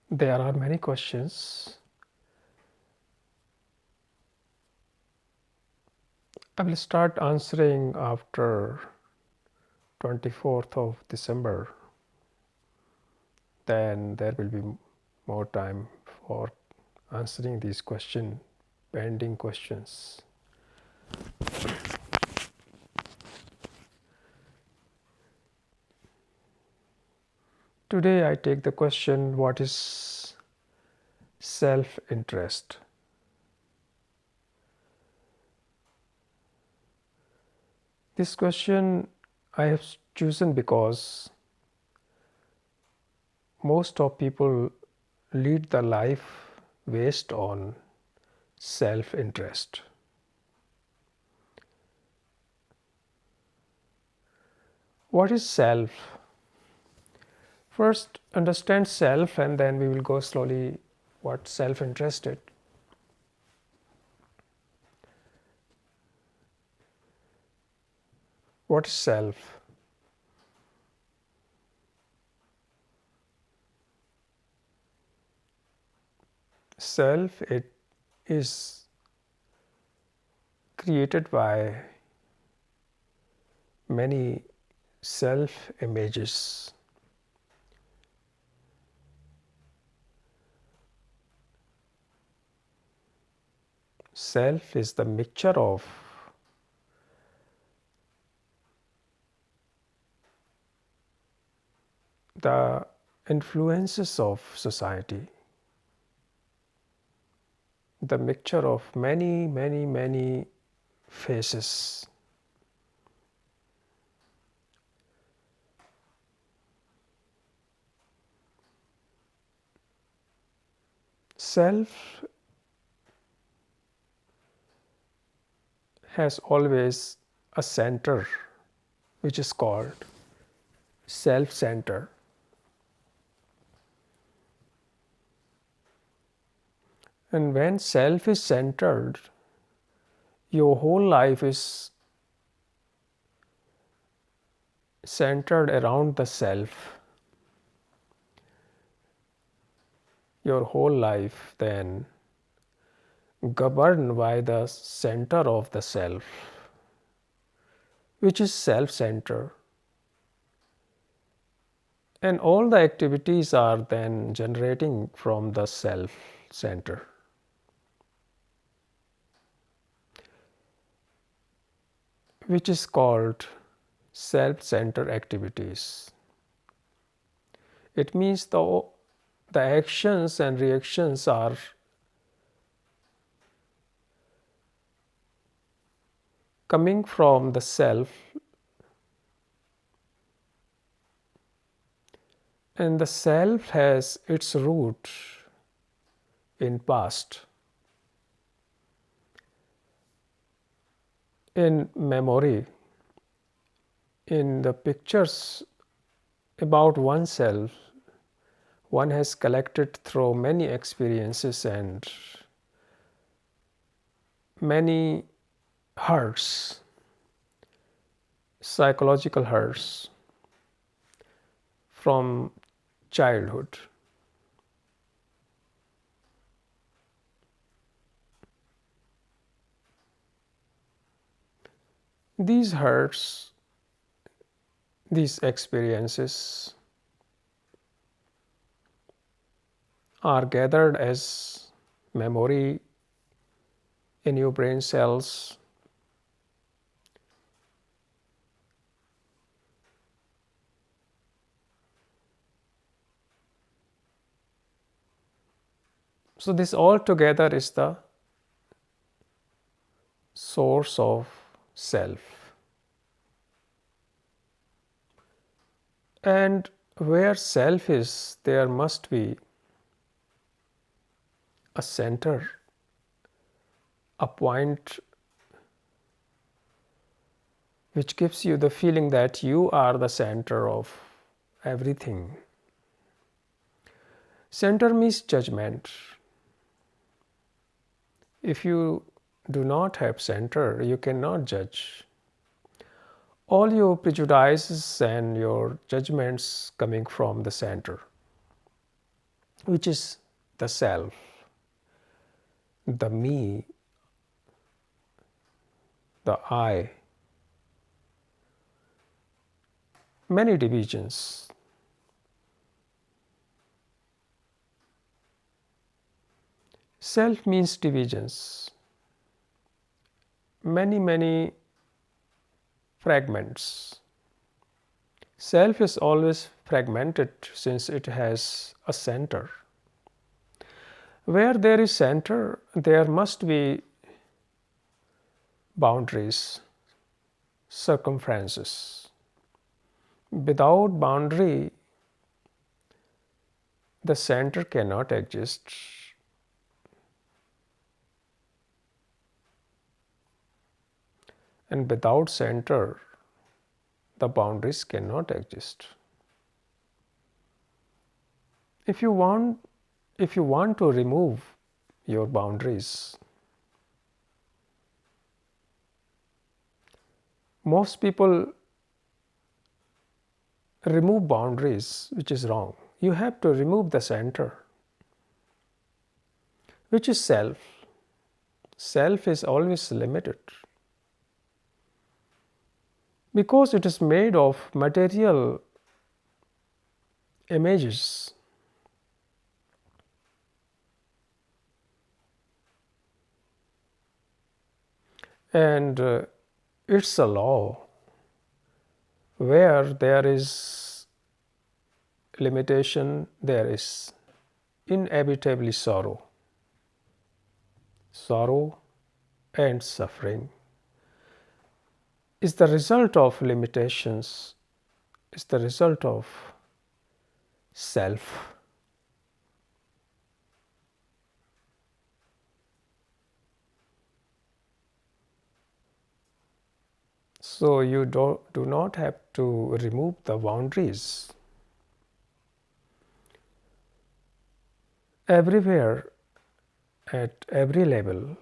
There are many questions. I will start answering after 24th of December. Then there will be more time for answering these pending questions. Today I take the question, what is self-interest? This question I have chosen because most of people lead the life based on self-interest. What is self? First, understand self, and then we will go slowly what self-interested. What is self? Self, it is created by many self images. Self is the mixture of the influences of society, the mixture of many faces. Self has always a center which is called self center. And when self is centered, your whole life is centered around the self. Your whole life then governed by the center of the self, which is self center. And all the activities are then generating from the self center. Which is called self-centered activities. It means the actions and reactions are coming from the self, and the self has its root in past, in memory, in the pictures about oneself one has collected through many experiences and many hurts, psychological hurts from childhood. These hurts, these experiences are gathered as memory in your brain cells. So this all together is the source of self. And where self is, there must be a center, a point which gives you the feeling that you are the center of everything. Center means judgment. If you do not have center, you cannot judge. All your prejudices and your judgments coming from the center. which is the self, the me, the I. Many divisions. Self means divisions, many fragments. Self is always fragmented since it has a center. Where there is center, there must be boundaries, circumferences. Without boundary, the center cannot exist. And without center, the boundaries cannot exist. If you want, if you want to remove your boundaries, most people remove boundaries, which is wrong. You have to remove the center, which is self. Self is always limited because it is made of material images. And it's a law where there is limitation, there is inevitably sorrow. Sorrow and suffering is the result of limitations, is the result of self. So you do not have to remove the boundaries. Everywhere, at every level,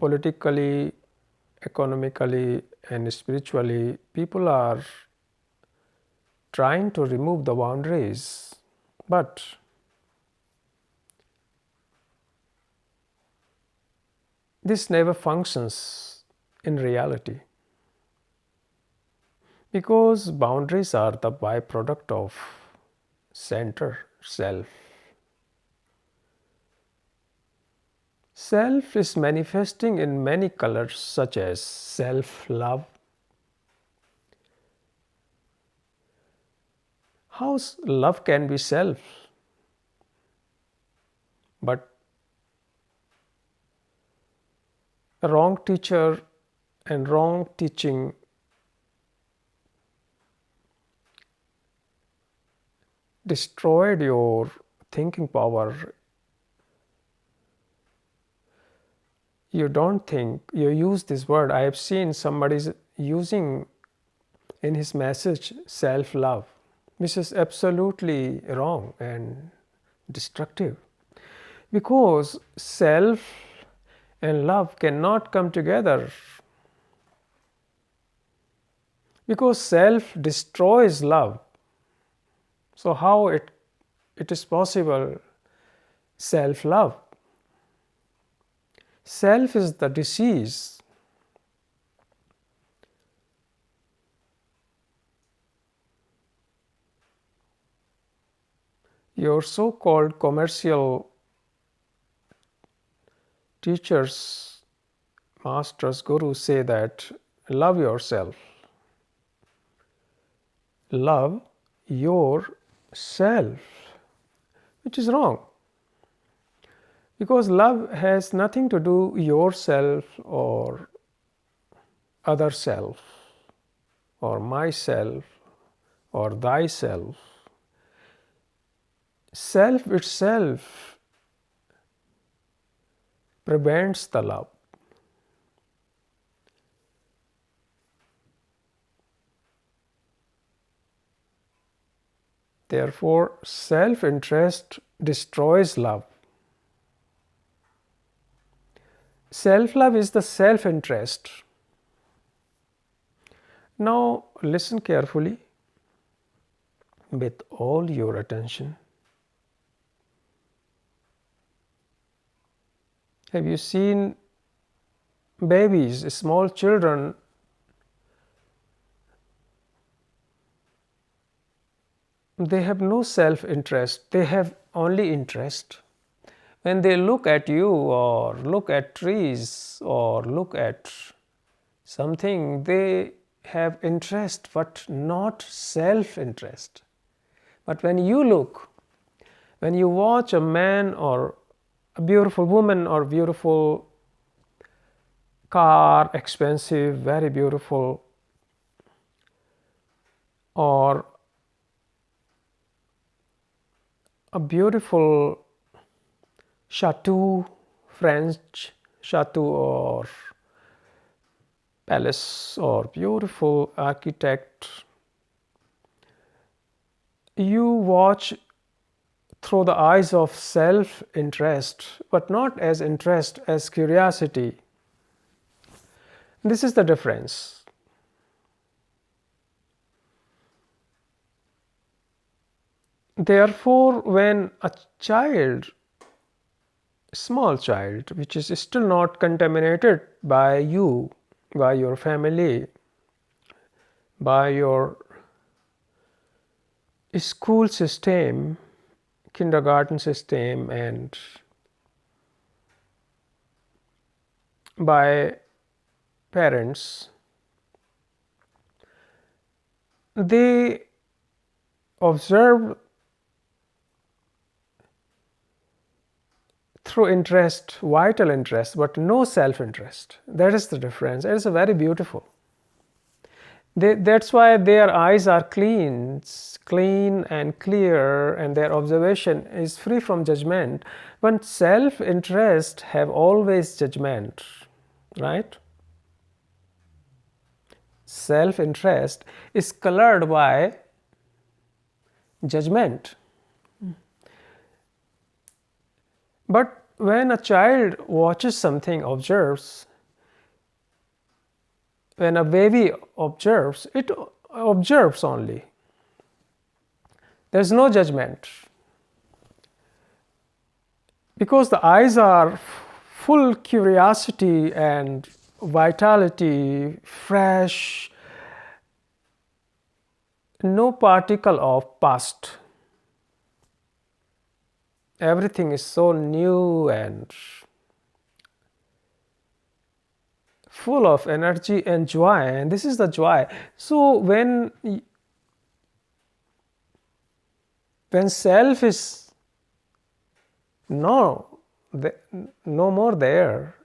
politically, economically, and spiritually, people are trying to remove the boundaries, but this never functions in reality because boundaries are the byproduct of center, self. Self is manifesting in many colors such as self-love. How love can be self? But a wrong teacher and wrong teaching destroyed your thinking power. You don't think, you use this word. I have seen somebody using in his message self-love. This is absolutely wrong and destructive because self and love cannot come together because self destroys love. So how it is possible self-love? Self is the disease. Your so-called commercial teachers, masters, gurus say that love yourself. Love yourself, which is wrong. Because love has nothing to do yourself or other self or myself or thyself. Self itself prevents the love. Therefore, self-interest destroys love. Self-love is the self-interest. Now, listen carefully with all your attention. Have you seen babies, small children? They have no self-interest, they have only interest. When they look at you or look at trees or look at something, they have interest but not self-interest. But when you look, when you watch a man or a beautiful woman or beautiful car, expensive, very beautiful, or a beautiful chateau, French chateau or palace or beautiful architect, you watch through the eyes of self-interest, but not as interest, as curiosity. This is the difference. Therefore, when a child, small child, which is still not contaminated by you, by your family, by your school system, kindergarten system, and by parents, they observe through interest, vital interest, but no self-interest. That is the difference. It is very beautiful. That's why their eyes are clean and clear, and their observation is free from judgment. But self-interest have always judgment, right? Self-interest is colored by judgment. But when a child watches something, observes, when a baby observes, it observes only. There's no judgment. Because the eyes are full curiosity and vitality, fresh, no particle of past. Everything is so new and full of energy and joy, and this is the joy. So when self is no more there,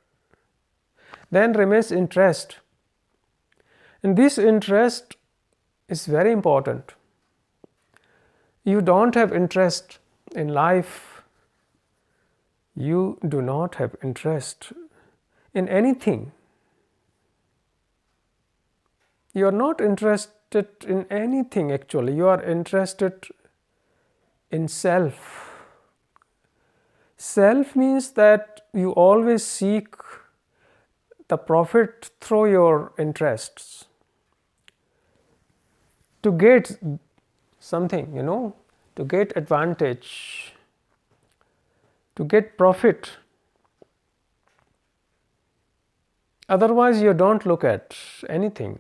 then remains interest, and this interest is very important. You don't have interest in life, you do not have interest in anything. You are not interested in anything actually, you are interested in self. Self means that you always seek the profit through your interests to get something, to get advantage, to get profit. Otherwise, you don't look at anything.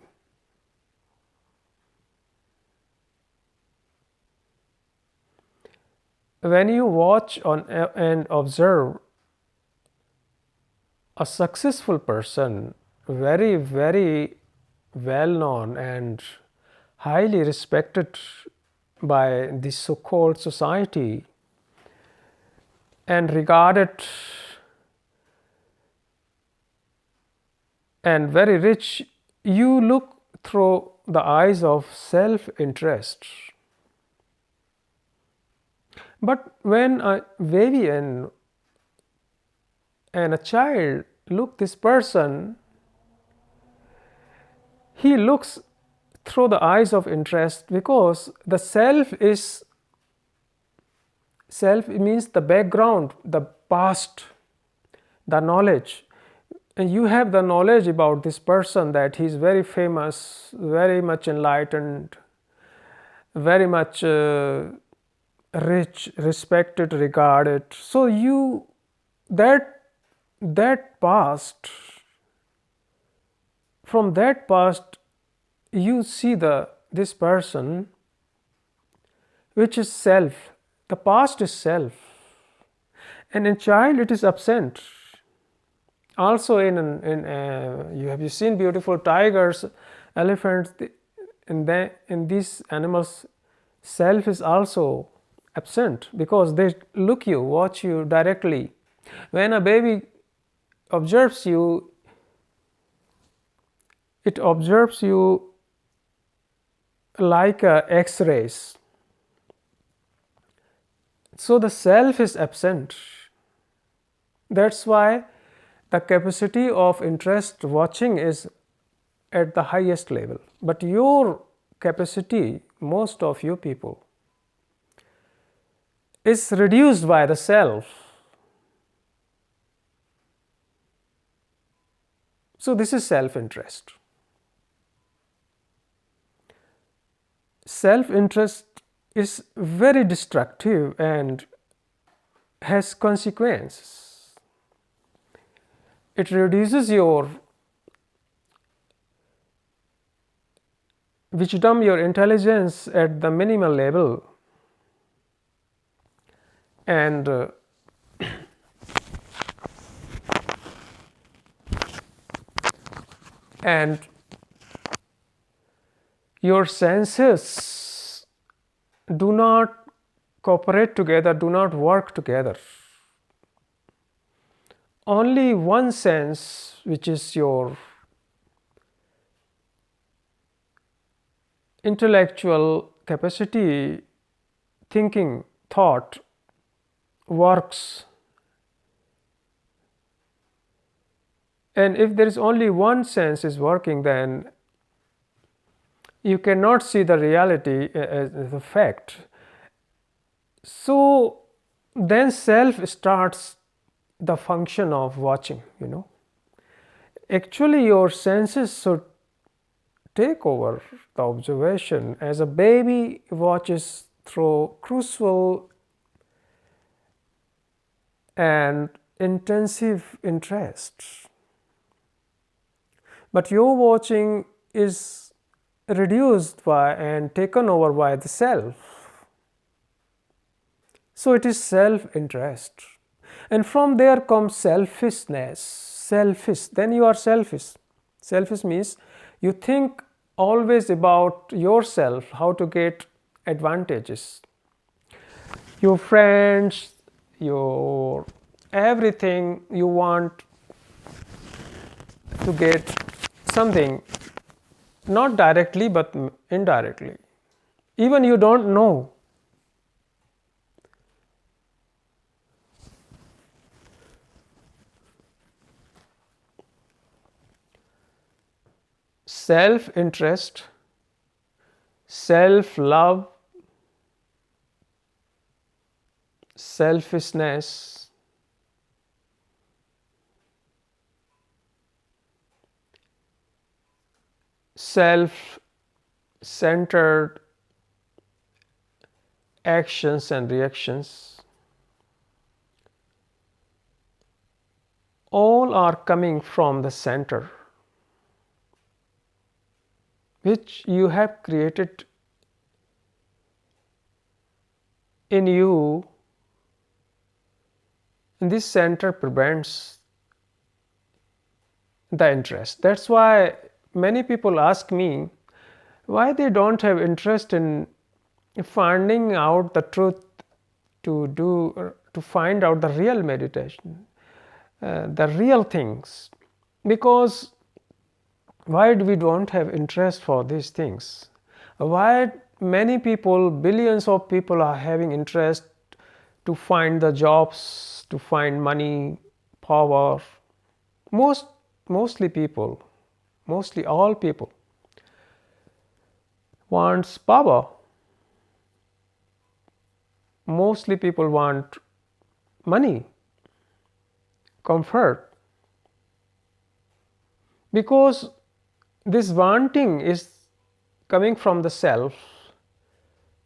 When you watch and observe a successful person, very, very well known and highly respected by the so-called society and regarded and very rich, you look through the eyes of self-interest. But when a baby and a child look this person, he looks through the eyes of interest, because the self means the background, the past, the knowledge. And you have the knowledge about this person, that he is very famous, very much enlightened, very much rich, respected, regarded. So that that past, from that past, you see this person, which is self. The past is self, and in child it is absent. Also, you have you seen beautiful tigers, elephants, in these animals, self is also absent because they look you, watch you directly. When a baby observes you, it observes you like X-rays. So the self is absent. That's why the capacity of interest watching is at the highest level. But your capacity, most of you people, is reduced by the self. So this is self-interest. Self-interest is very destructive and has consequences. It reduces your wisdom, your intelligence at the minimal level, and and your senses do not cooperate together, do not work together. Only one sense, which is your intellectual capacity, thinking, thought, works. And if there is only one sense is working, then you cannot see the reality as a fact. So then self starts the function of watching, Actually, your senses should take over the observation as a baby watches through crucial and intensive interest. But your watching is reduced by and taken over by the self. So it is self-interest. And from there comes selfishness. Selfish, then you are selfish. Selfish means you think always about yourself, how to get advantages. Your friends, your everything, you want to get something, not directly but indirectly. Even you don't know. Self-interest, self-love, selfishness, self-centered actions and reactions, all are coming from the center, which you have created in you. And this center prevents the interest. That's why many people ask me why they don't have interest in finding out the truth, to find out the real meditation, the real things. Because why we don't have interest for these things? Why many people, billions of people, are having interest to find the jobs, to find money, power? Mostly people, mostly all people wants power. Mostly people want money, comfort, because this wanting is coming from the self,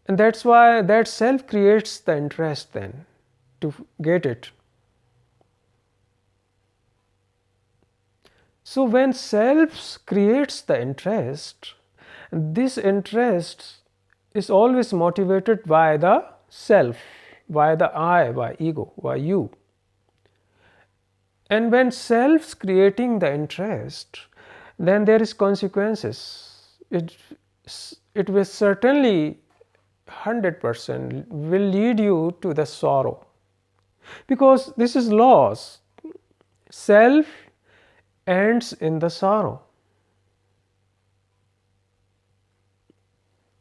and that's why that self creates the interest then to get it. So when self creates the interest, this interest is always motivated by the self, by the I, by ego, by you. And when self's creating the interest, then there is consequences. It will certainly 100% will lead you to the sorrow, because this is loss. Self ends in the sorrow.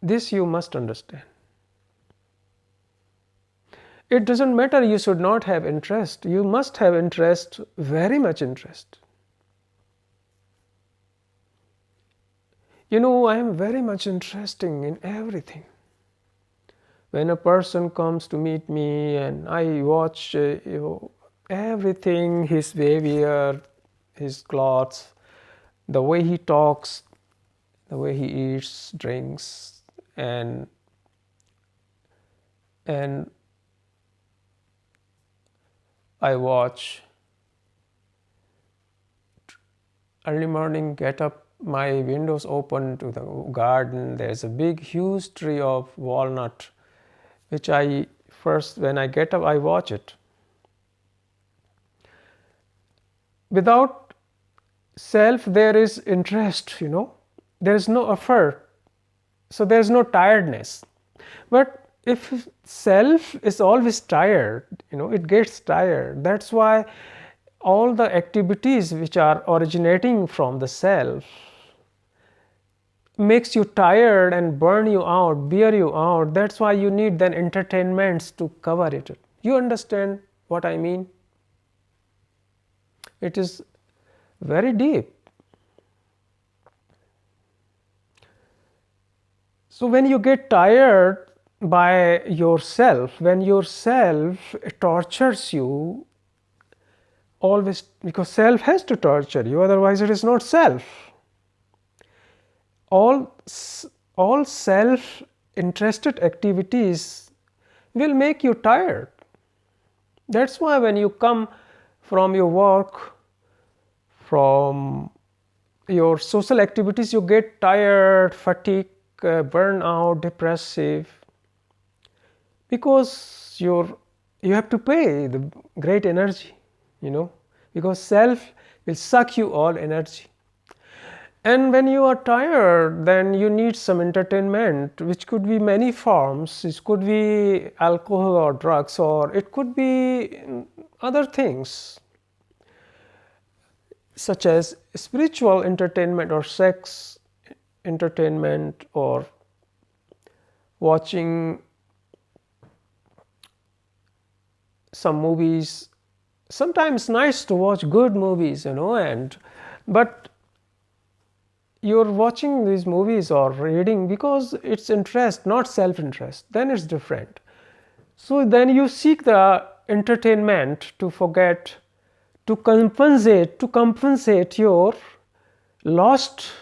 This you must understand. It doesn't matter, you should not have interest. You must have interest, very much interest. I am very much interested in everything. When a person comes to meet me and I watch everything, his behavior, his clothes, the way he talks, the way he eats, drinks, and I watch early morning, get up, my windows open to the garden. There's a big huge tree of walnut, which I first, when I get up, I watch it. Without self there is interest, there is no effort, so there is no tiredness. But if self is always tired, it gets tired. That's why all the activities which are originating from the self makes you tired and burn you out, bear you out. That's why you need then entertainments to cover it. You understand what I mean? It is very deep. So when you get tired by yourself, when yourself tortures you always, because self has to torture you, otherwise it is not self. All self interested activities will make you tired. That's why when you come from your work, from your social activities, you get tired, fatigued, burnout, depressive, because you have to pay the great energy, because self will suck you all energy. And when you are tired, then you need some entertainment, which could be many forms. It could be alcohol or drugs, or it could be other things, such as spiritual entertainment or sex entertainment, or watching some movies. Sometimes nice to watch good movies, but you're watching these movies or reading because it's interest, not self-interest. Then it's different. So then you seek the entertainment to forget, to compensate your lost,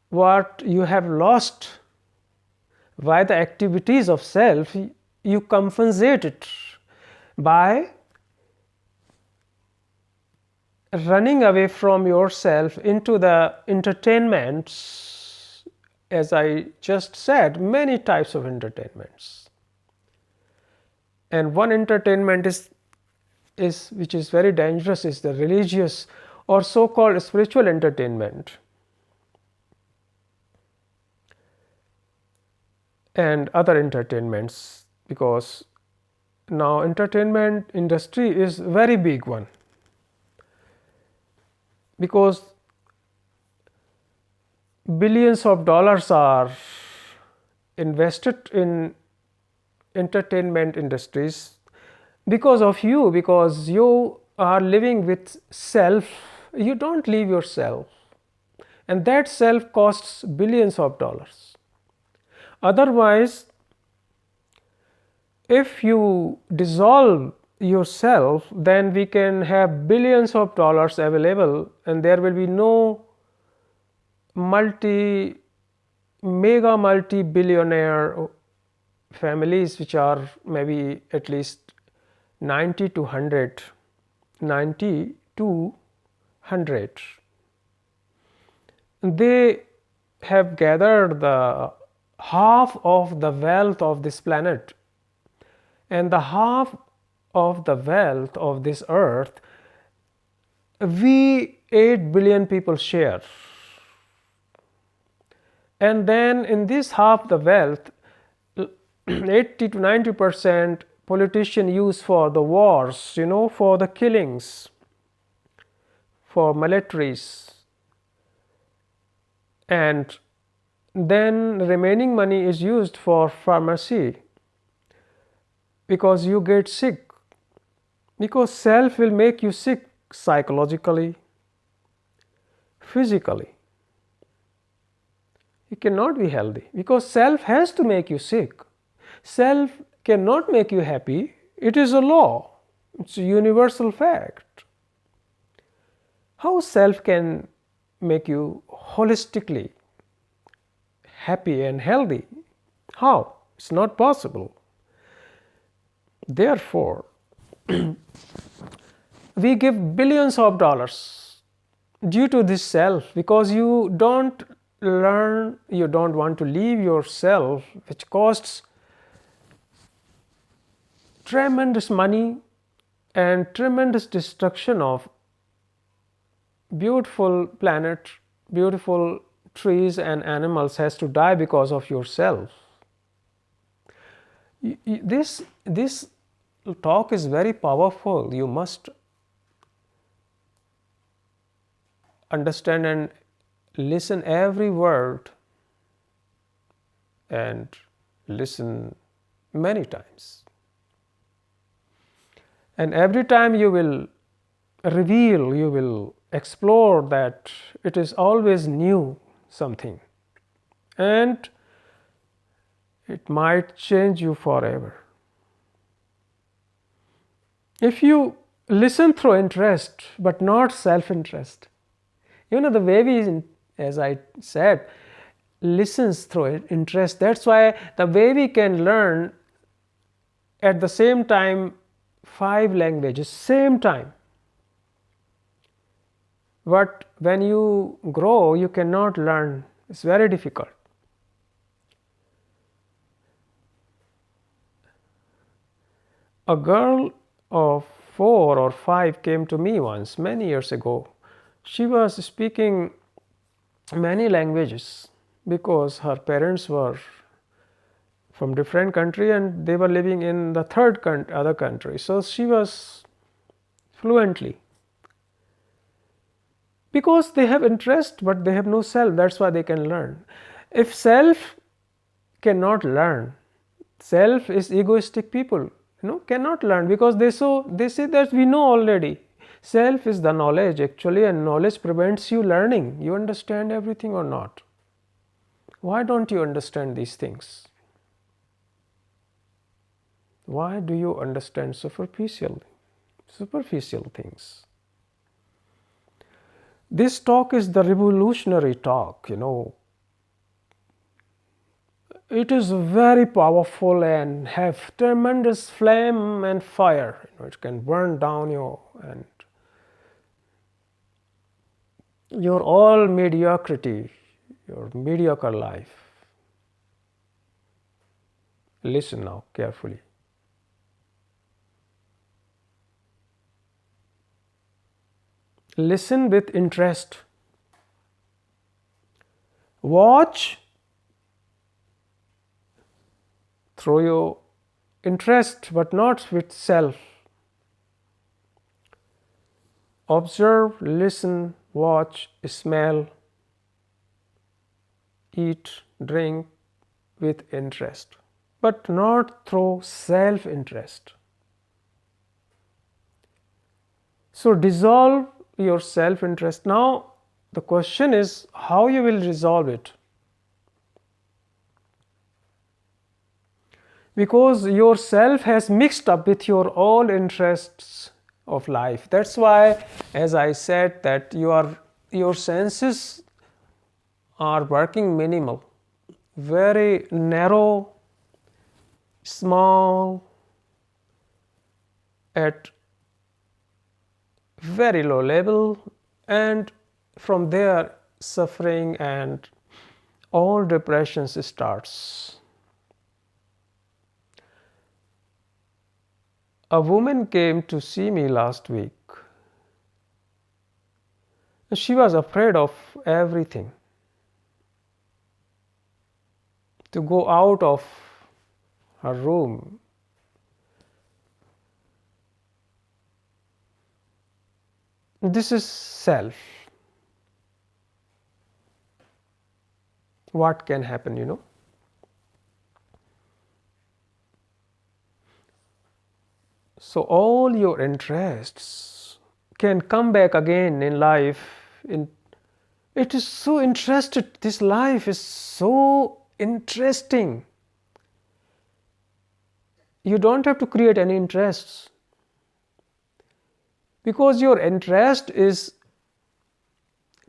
what you have lost by the activities of self. You compensate it by running away from yourself into the entertainments. As I just said, many types of entertainments, and one entertainment is which is very dangerous, is the religious or so-called spiritual entertainment, and other entertainments, because now entertainment industry is very big one, because billions of dollars are invested in entertainment industries because of you, because you are living with self. You don't leave yourself, and that self costs billions of dollars. Otherwise, if you dissolve yourself, then we can have billions of dollars available, and there will be no multi-billionaire families, which are maybe at least 90 to 100, 90 to 100. They have gathered the half of the wealth of this planet, and the half of the wealth of this earth we 8 billion people share. And then in this half the wealth, 80 to 90% politicians use for the wars, for the killings, for militaries, and then remaining money is used for pharmacy, because you get sick, because self will make you sick psychologically, physically. You cannot be healthy because self has to make you sick. Self cannot make you happy. It is a law. It's a universal fact. How self can make you holistically happy and healthy? How? It's not possible. Therefore, we give billions of dollars due to this self, because you don't learn, you don't want to leave yourself, which costs tremendous money and tremendous destruction of beautiful planet, beautiful trees and animals has to die because of yourself. This talk is very powerful. You must understand and listen every word, and listen many times. And every time you will reveal, you will explore that it is always new something, and it might change you forever. If you listen through interest but not self-interest, the baby, as I said, listens through interest. That's why the baby can learn at the same time 5 languages, same time. But when you grow, you cannot learn. It's very difficult. A girl of 4 or 5 came to me once, many years ago. She was speaking many languages because her parents were from different country and they were living in the other country. So she was fluently, because they have interest but they have no self. That's why they can learn. If self cannot learn, self is egoistic people, cannot learn, because they say that we know already. Self is the knowledge actually, and knowledge prevents you learning. You understand everything or not? Why don't you understand these things? Why do you understand superficial things? This talk is the revolutionary talk, It is very powerful and have tremendous flame and fire. It can burn down you and your all mediocrity, your mediocre life. Listen now carefully. Listen with interest. Watch through your interest but not with self. Observe, listen, watch, smell, eat, drink with interest, but not through self-interest. So dissolve your self-interest. Now the question is how you will resolve it, because your self has mixed up with your all interests of life. That's why, as I said, that your senses are working minimal, very narrow, small, at very low level, And from there, suffering and all depressions starts. A woman came to see me last week. She was afraid of everything. To go out of her room. This is self. What can happen? So all your interests can come back again in life. It is so interested. This life is so interesting. You don't have to create any interests, because your interest is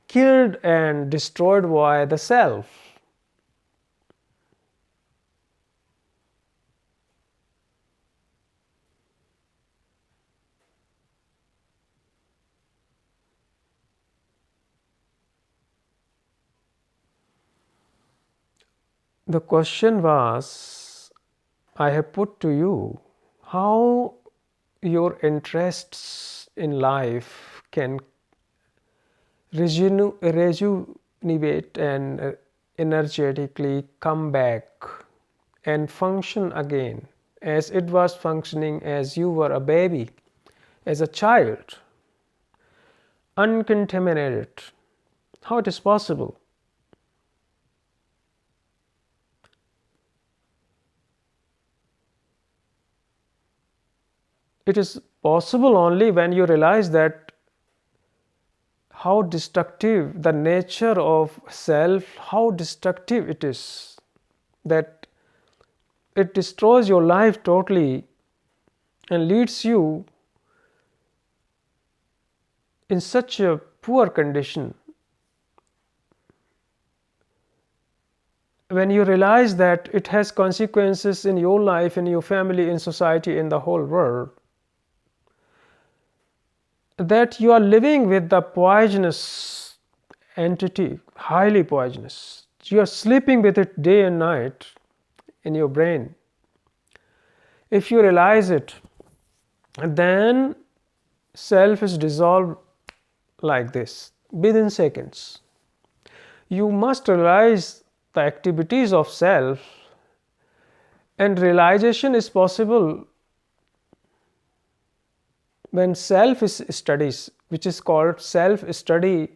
killed and destroyed by the self. The question was, I have put to you, how your interests in life can rejuvenate and energetically come back and function again as it was functioning as you were a baby, as a child, uncontaminated. How it is possible? It is possible only when you realize that how destructive the nature of self, how destructive it is, that it destroys your life totally and leads you in such a poor condition. When you realize that it has consequences in your life, in your family, in society, in the whole world, that you are living with the poisonous entity, highly poisonous. You are sleeping with it day and night in your brain. If you realize it, then self is dissolved like this within seconds. You must realize the activities of self, and realization is possible when self is studies, which is called self study